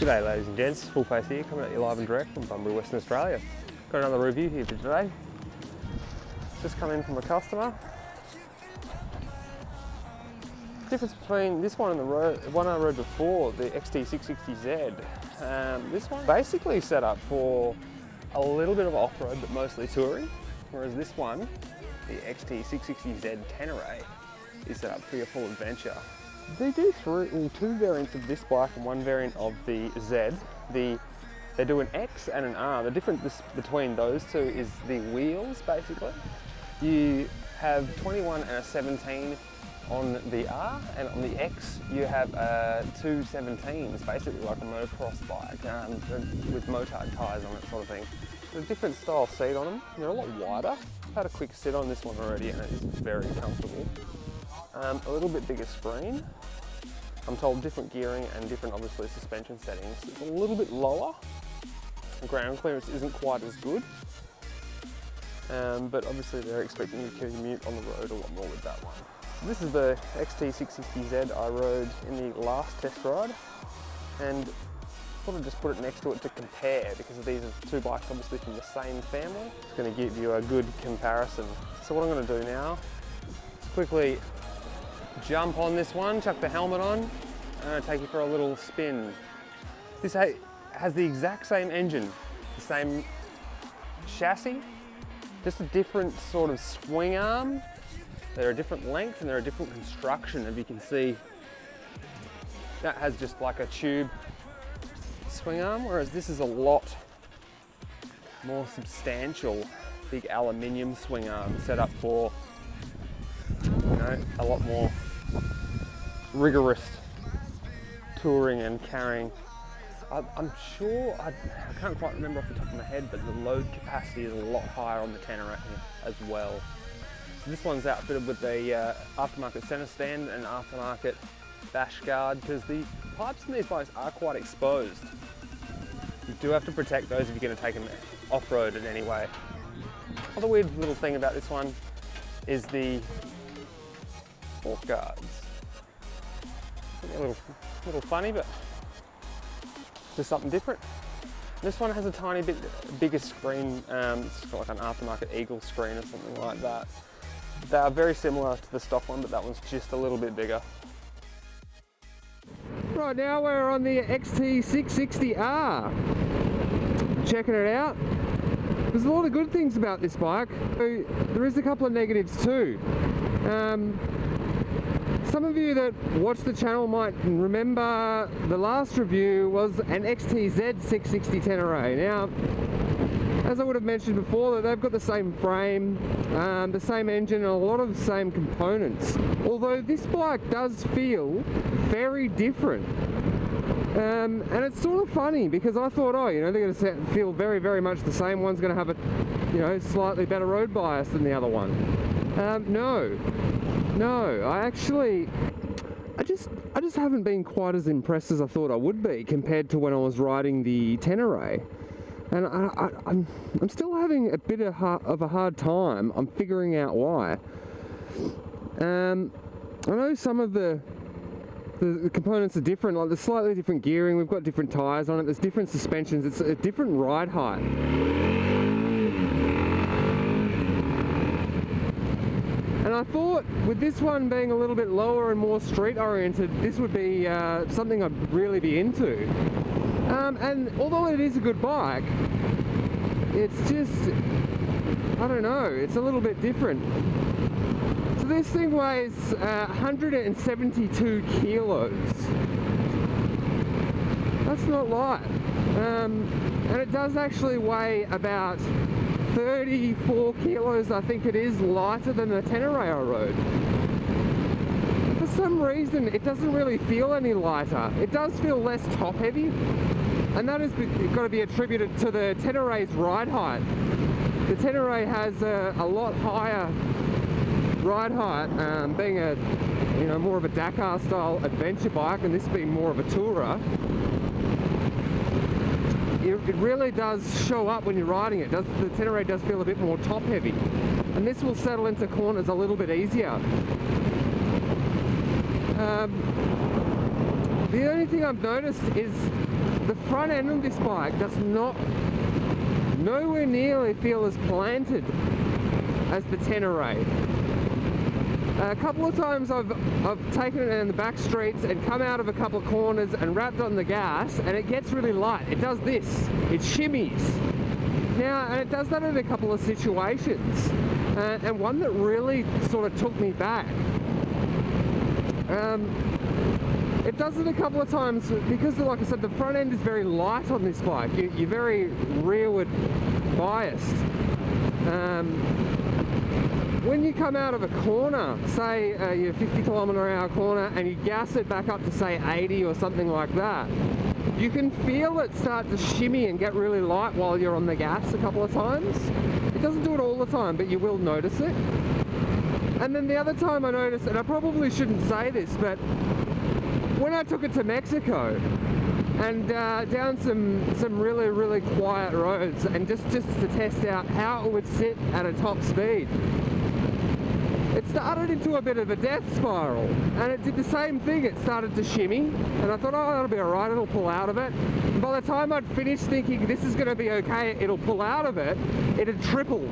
G'day ladies and gents, Full Face here, coming at you live and direct from Bunbury, Western Australia. Got another review here for today. Just come in from a customer. Difference between this one and the one I rode before, the XT660Z. This one basically set up for a little bit of off-road but mostly touring, whereas this one, the XT660Z TENERE, is set up for your full adventure. They do two variants of this bike and one variant of the Z. They do an X and an R. The difference between those two is the wheels, basically. You have 21 and a 17 on the R, and on the X you have two 17s, basically like a motocross bike with motard tyres on it, sort of thing. There's a different style seat on them. They're a lot wider. I've had a quick sit on this one already and it is very comfortable. A little bit bigger screen. I'm told different gearing and different, obviously, suspension settings. It's a little bit lower. Ground clearance isn't quite as good. But obviously they're expecting you to commute on the road a lot more with that one. So this is the XT660Z I rode in the last test ride, and thought I'd just put it next to it to compare, because these are two bikes obviously from the same family. It's going to give you a good comparison. So what I'm going to do now is quickly jump on this one, chuck the helmet on, and I'm going to take you for a little spin. This has the exact same engine, the same chassis, just a different sort of swing arm. They're a different length and they're a different construction. As you can see, that has just like a tube swing arm, whereas this is a lot more substantial, big aluminium swing arm set up for, you know, a lot more rigorous touring and carrying. I'm sure, I can't quite remember off the top of my head, but the load capacity is a lot higher on the TENERE as well. So this one's outfitted with the aftermarket centre stand and aftermarket dash guard, because the pipes in these bikes are quite exposed. You do have to protect those if you're going to take them off-road in any way. Other weird little thing about this one is the fork guards. A little funny, but just something different. This one has a tiny bit bigger screen. It's got like an aftermarket Eagle screen or something like that. They are very similar to the stock one, but that one's just a little bit bigger. Right, now we're on the XT660R. Checking it out. There's a lot of good things about this bike. There is a couple of negatives too. Some of you that watch the channel might remember the last review was an XT660 TENERE. Now, as I would have mentioned before, they've got the same frame, the same engine, and a lot of the same components. Although this bike does feel very different. And it's sort of funny, because I thought, oh, you know, they're going to feel very, very much the same. One's going to have a, you know, slightly better road bias than the other one. No, I just haven't been quite as impressed as I thought I would be compared to when I was riding the TENERE. And I'm still having a bit of a hard time. I'm figuring out why. I know some of the components are different, like there's slightly different gearing, we've got different tyres on it, there's different suspensions, it's a different ride height. And I thought with this one being a little bit lower and more street oriented, this would be something I'd really be into. And although it is a good bike, it's just, I don't know, it's a little bit different. So this thing weighs 172 kilos. That's not light. And it does actually weigh about 34 kilos, I think it is, lighter than the TENERE I rode. For some reason, it doesn't really feel any lighter. It does feel less top heavy, and that has got to be attributed to the TENERE's ride height. The TENERE has a lot higher ride height, being a, you know, more of a Dakar style adventure bike, and this being more of a tourer. It really does show up when you're riding it. The TENERE does feel a bit more top heavy, and this will settle into corners a little bit easier. The only thing I've noticed is the front end of this bike does not nowhere nearly feel as planted as the TENERE. A couple of times I've taken it in the back streets and come out of a couple of corners and wrapped on the gas, and it gets really light. It does this, it shimmies. Now, and it does that in a couple of situations, and one that really sort of took me back. It does it a couple of times because, like I said, the front end is very light on this bike. You're very rearward biased. When you come out of a corner, say your 50km/h corner, and you gas it back up to say 80 or something like that, you can feel it start to shimmy and get really light while you're on the gas a couple of times. It doesn't do it all the time, but you will notice it. And then the other time I noticed, and I probably shouldn't say this, but when I took it to Mexico and down some really, really quiet roads, and just to test out how it would sit at a top speed, it started into a bit of a death spiral, and it did the same thing. It started to shimmy, and I thought, oh, that'll be alright, it'll pull out of it. And by the time I'd finished thinking this is going to be okay, it'll pull out of it, it had tripled.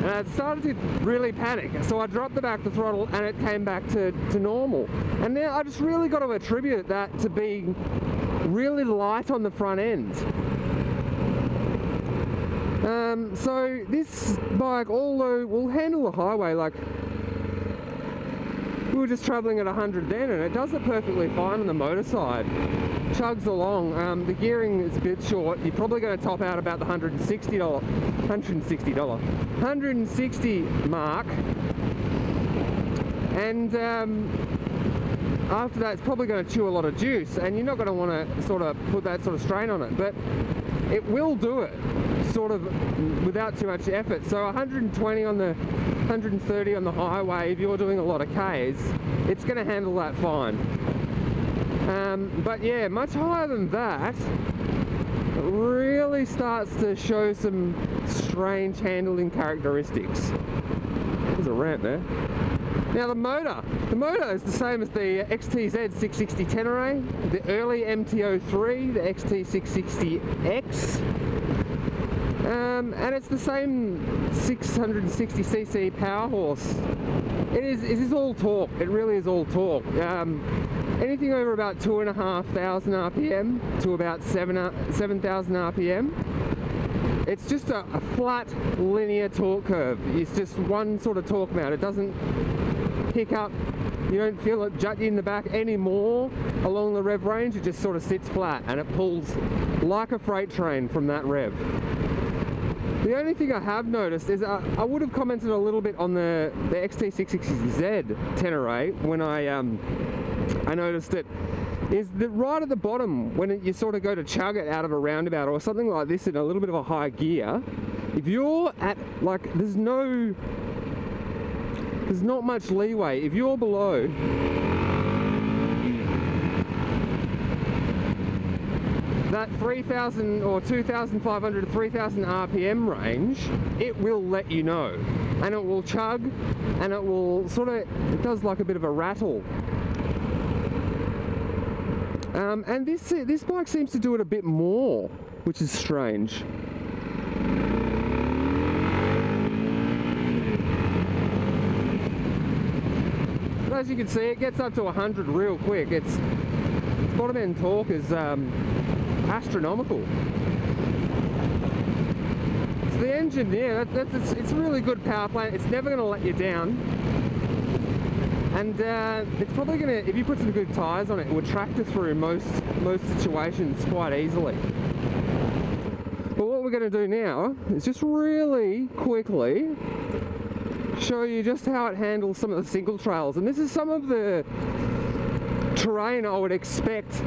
And I started to really panic, so I dropped the throttle, and it came back to normal. And now I just really got to attribute that to being really light on the front end. So this bike, although will handle the highway, like we were just travelling at 100 then, and it does it perfectly fine on the motor side. Chugs along. The gearing is a bit short. You're probably going to top out about the $160 mark, and after that it's probably going to chew a lot of juice, and you're not going to want to sort of put that sort of strain on it, but it will do it sort of without too much effort. So 120 on the 130 on the highway, if you're doing a lot of Ks, it's going to handle that fine. But yeah, much higher than that, it really starts to show some strange handling characteristics. There's a ramp there. Now the motor is the same as the XT660 TENERE, the early MT-03, the XT660X, and it's the same 660cc power horse. It is all torque. It really is all torque. Anything over about 2,500 RPM to about 7,000 RPM. It's just a flat linear torque curve. It's just one sort of torque amount. It doesn't pick up, you don't feel it jut you in the back anymore along the rev range. It just sort of sits flat, and it pulls like a freight train from that rev. The only thing I have noticed is I would have commented a little bit on the XT660Z TENERE when I noticed it, is that right at the bottom, when you sort of go to chug it out of a roundabout or something like this in a little bit of a high gear, if you're at, like, there's not much leeway. If you're below that 3,000 or 2,500 to 3,000 RPM range, it will let you know, and it will chug, and it will sort of, it does like a bit of a rattle. And this bike seems to do it a bit more, which is strange. But as you can see, it gets up to 100 real quick. Its bottom end torque is astronomical. So the engine, yeah, it's a really good power plant. It's never going to let you down. And it's probably going to, if you put some good tyres on it, it would tractor through most situations quite easily. But what we're going to do now is just really quickly show you just how it handles some of the single trails. And this is some of the terrain I would expect,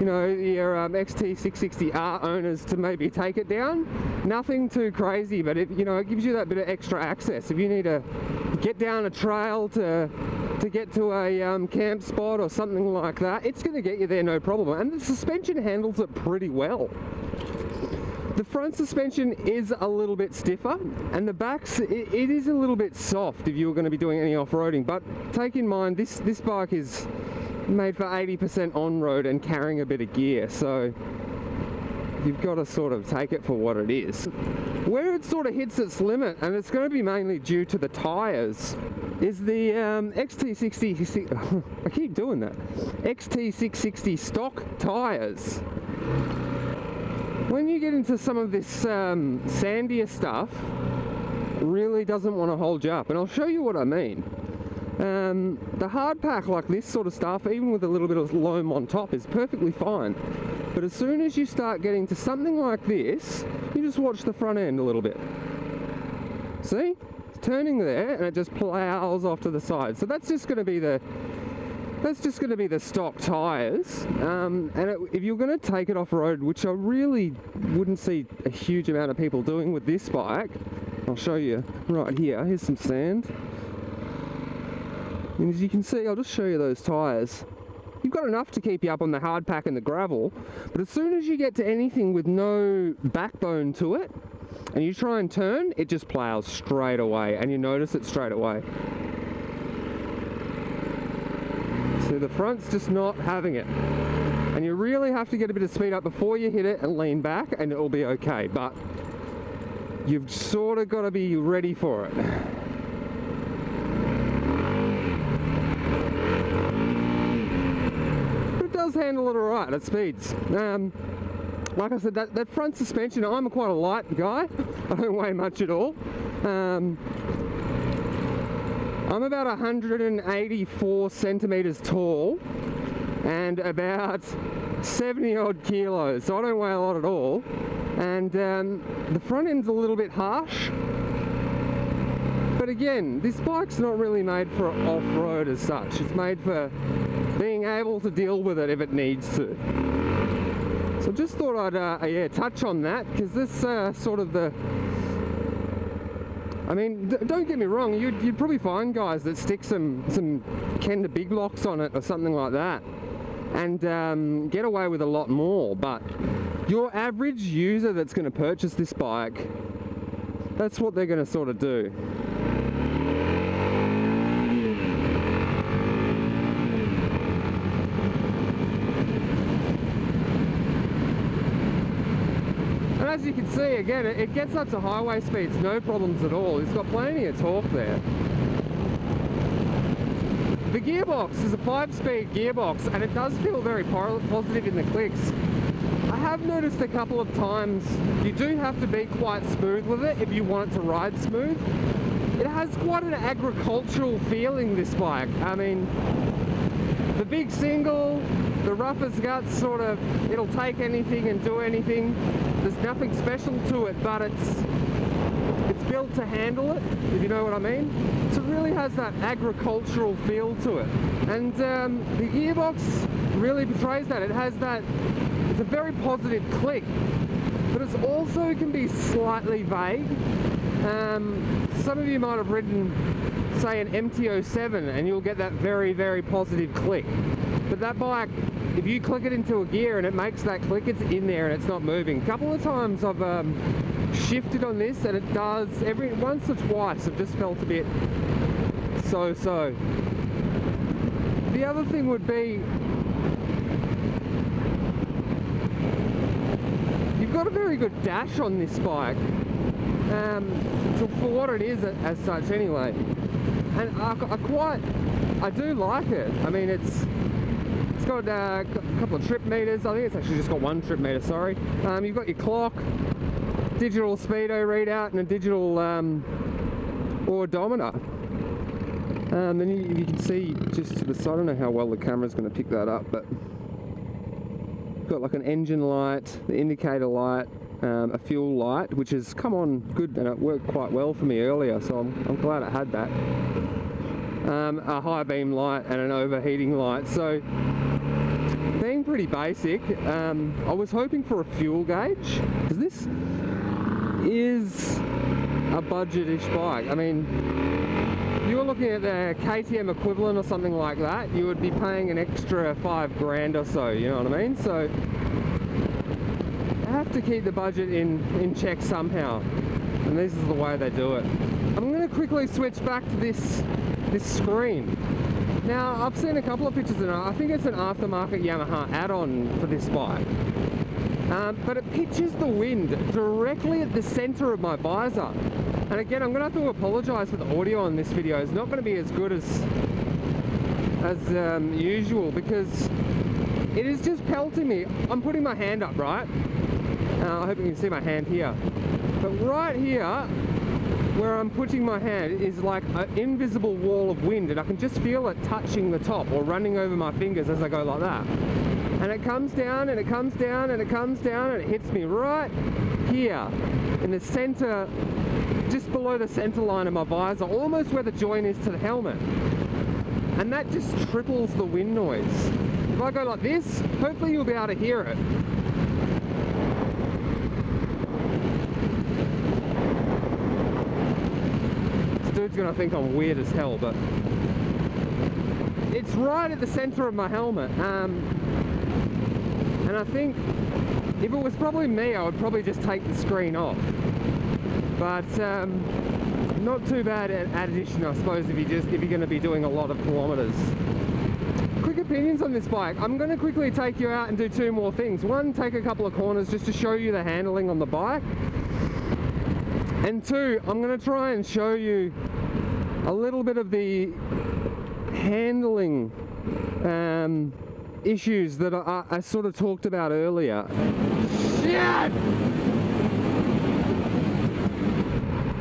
you know, your XT660R owners to maybe take it down. Nothing too crazy, but it, you know, it gives you that bit of extra access. If you need to get down a trail to get to a camp spot or something like that, it's going to get you there no problem. And the suspension handles it pretty well. The front suspension is a little bit stiffer, and the backs, it is a little bit soft if you're going to be doing any off-roading. But take in mind, this bike is made for 80% on-road and carrying a bit of gear, so you've got to sort of take it for what it is. Where it sort of hits its limit, and it's going to be mainly due to the tyres, is the XT660, I keep doing that, XT660 stock tyres. When you get into some of this sandier stuff, it really doesn't want to hold you up, and I'll show you what I mean. The hard pack like this sort of stuff, even with a little bit of loam on top, is perfectly fine. But as soon as you start getting to something like this, you just watch the front end a little bit. See? It's turning there and it just plows off to the side. So that's just going to be the stock tyres. If you're going to take it off road, which I really wouldn't see a huge amount of people doing with this bike, I'll show you right here. Here's some sand. And as you can see, I'll just show you those tyres. You've got enough to keep you up on the hard pack and the gravel, but as soon as you get to anything with no backbone to it, and you try and turn, it just plows straight away, and you notice it straight away. So the front's just not having it. And you really have to get a bit of speed up before you hit it and lean back, and it'll be okay, but you've sort of got to be ready for it. Handle it alright at speeds. Like I said, that front suspension, I'm quite a light guy. I don't weigh much at all. I'm about 184 centimeters tall and about 70 odd kilos, so I don't weigh a lot at all. And the front end's a little bit harsh. But again, this bike's not really made for off-road as such. It's made for being able to deal with it if it needs to. So just thought I'd touch on that, because this sort of the... I mean, don't get me wrong, you'd probably find guys that stick some Kenda big locks on it or something like that and get away with a lot more, but your average user that's going to purchase this bike, that's what they're going to sort of do. As you can see, again, it gets up to highway speeds, no problems at all. It's got plenty of torque there. The gearbox is a 5-speed gearbox, and it does feel very positive in the clicks. I have noticed a couple of times you do have to be quite smooth with it if you want it to ride smooth. It has quite an agricultural feeling, this bike. I mean, the big single, the rough as guts sort of, it'll take anything and do anything. There's nothing special to it, but it's built to handle it, if you know what I mean. So it really has that agricultural feel to it. And the gearbox really portrays that. It has that, it's a very positive click, but it also can be slightly vague. Some of you might have ridden, say, an MT-07 and you'll get that very, very positive click. But that bike, if you click it into a gear and it makes that click, it's in there and it's not moving. A couple of times I've shifted on this and it does, once or twice I've just felt a bit so-so. The other thing would be, you've got a very good dash on this bike, for what it is as such anyway. And I do like it. I mean, it's got a couple of trip meters. I think it's actually just got one trip meter, sorry. You've got your clock, digital speedo readout, and a digital odometer. Then you can see just to the side, I don't know how well the camera's going to pick that up, but you've got like an engine light, the indicator light, a fuel light, which has come on good and it worked quite well for me earlier, so I'm glad it had that. A high beam light and an overheating light. So being pretty basic, I was hoping for a fuel gauge, because this is a budget-ish bike. I mean, if you were looking at the KTM equivalent or something like that, you would be paying an extra $5 grand or so, you know what I mean? So I have to keep the budget in check somehow, and this is the way they do it. I'm going to quickly switch back to this screen. Now, I've seen a couple of pictures and I think it's an aftermarket Yamaha add-on for this bike. But it pitches the wind directly at the center of my visor. And again, I'm going to have to apologize for the audio on this video. It's not going to be as good as usual because it is just pelting me. I'm putting my hand up, right? I hope you can see my hand here. But right here, where I'm putting my hand is like an invisible wall of wind, and I can just feel it touching the top or running over my fingers as I go like that. And it comes down and it comes down and it comes down and it hits me right here in the center, just below the center line of my visor, almost where the joint is to the helmet. And that just triples the wind noise. If I go like this, hopefully you'll be able to hear it. This dude's gonna think I'm weird as hell, but it's right at the center of my helmet. And I think if it was probably me, I would probably just take the screen off. But not too bad an addition, I suppose, if you're going to be doing a lot of kilometers. Quick opinions on this bike. I'm going to quickly take you out and do two more things. One, take a couple of corners just to show you the handling on the bike. And two, I'm going to try and show you a little bit of the handling issues that I sort of talked about earlier. Shit!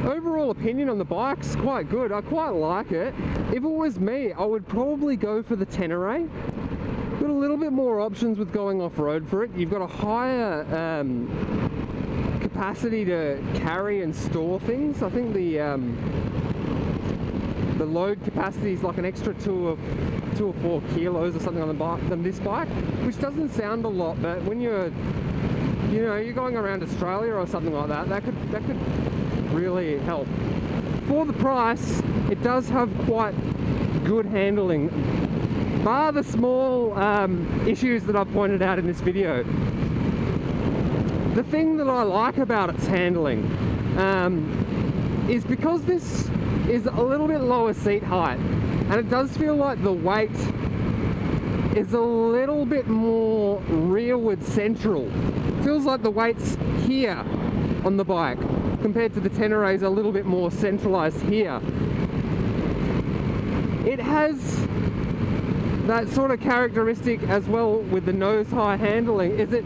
Overall opinion on the bike's quite good. I quite like it. If it was me, I would probably go for the Tenere. Got a little bit more options with going off-road for it. You've got a higher capacity to carry and store things. I think the load capacity is like an extra 2 or 4 kilos or something on the bike than this bike, which doesn't sound a lot, but when you're going around Australia or something like that, that could really help. For the price, it does have quite good handling, bar the small issues that I've pointed out in this video. The thing that I like about its handling is because this is a little bit lower seat height, and it does feel like the weight is a little bit more rearward central. Feels like the weight's here on the bike compared to the Tenere's a little bit more centralized here. It has that sort of characteristic as well with the nose high handling, is it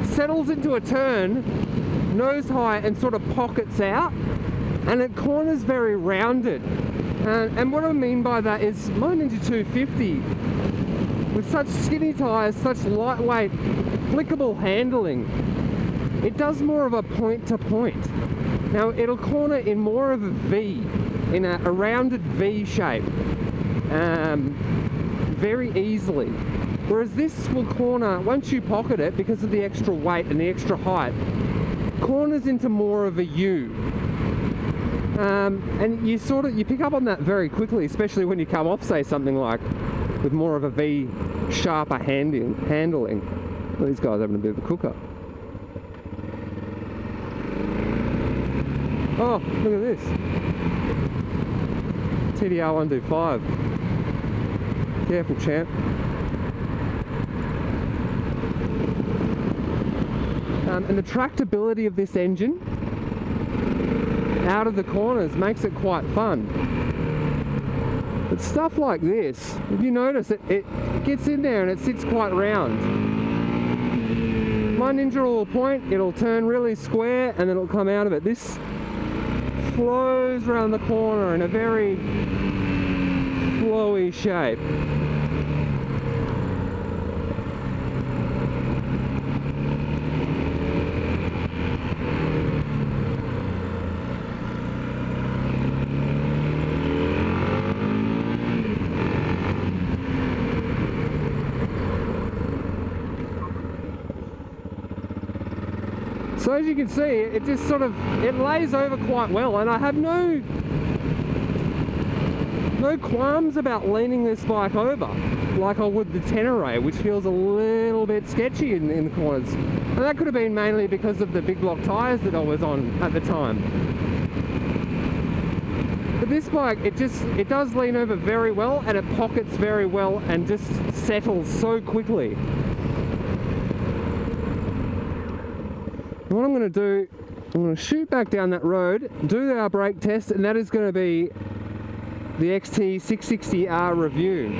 settles into a turn nose high and sort of pockets out, and it corners very rounded. And what I mean by that is my Ninja 250, with such skinny tyres, such lightweight, flickable handling, it does more of a point to point. Now it'll corner in more of a V, in a rounded V shape, very easily. Whereas this will corner, once you pocket it, because of the extra weight and the extra height, corners into more of a U. And you pick up on that very quickly, especially when you come off, say, something like with more of a V sharper handling. Well, these guys are having a bit of a cooker. Oh, look at this. TDR 125. Careful, champ. And the tractability of this engine out of the corners makes it quite fun. But stuff like this, if you notice, it gets in there and it sits quite round. My Ninja will point, it'll turn really square and then it'll come out of it. This flows around the corner in a very flowy shape. So as you can see, it just sort of, it lays over quite well, and I have no qualms about leaning this bike over like I would the Tenere, which feels a little bit sketchy in the corners. And that could have been mainly because of the big block tyres that I was on at the time. But this bike, it does lean over very well, and it pockets very well and just settles so quickly. And what I'm going to do, I'm going to shoot back down that road, do our brake test, and that is going to be the XT660R review.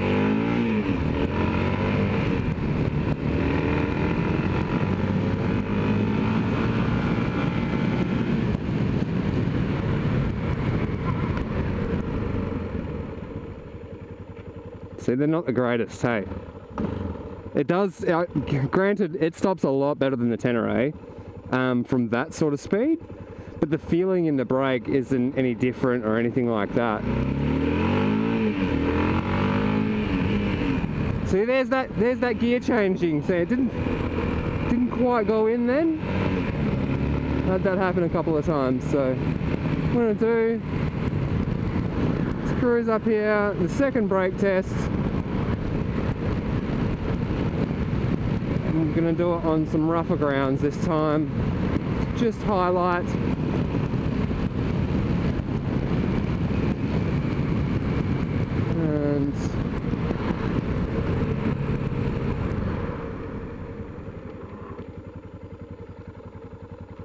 See, they're not the greatest, hey. It does, granted, it stops a lot better than the TENERE from that sort of speed, but the feeling in the brake isn't any different or anything like that. See, there's that gear changing. See, it didn't quite go in then. Had that happen a couple of times. So what I'm gonna do, screws up here, the second brake test. I'm gonna do it on some rougher grounds this time. Just highlight. And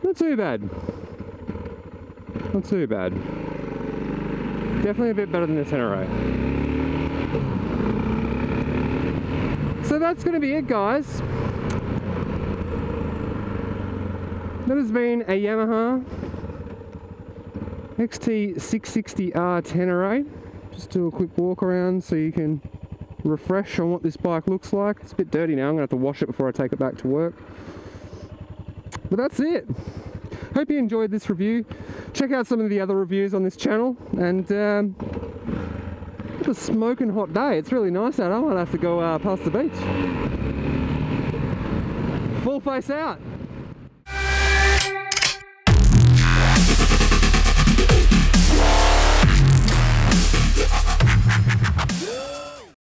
not too bad. Not too bad. Definitely a bit better than the TENERE. So that's going to be it, guys. That has been a Yamaha XT660R TENERE. Just do a quick walk around so you can refresh on what this bike looks like. It's a bit dirty now. I'm going to have to wash it before I take it back to work. But that's it. Hope you enjoyed this review. Check out some of the other reviews on this channel, and it's a smoking hot day. It's really nice out. I might have to go past the beach. Full face out.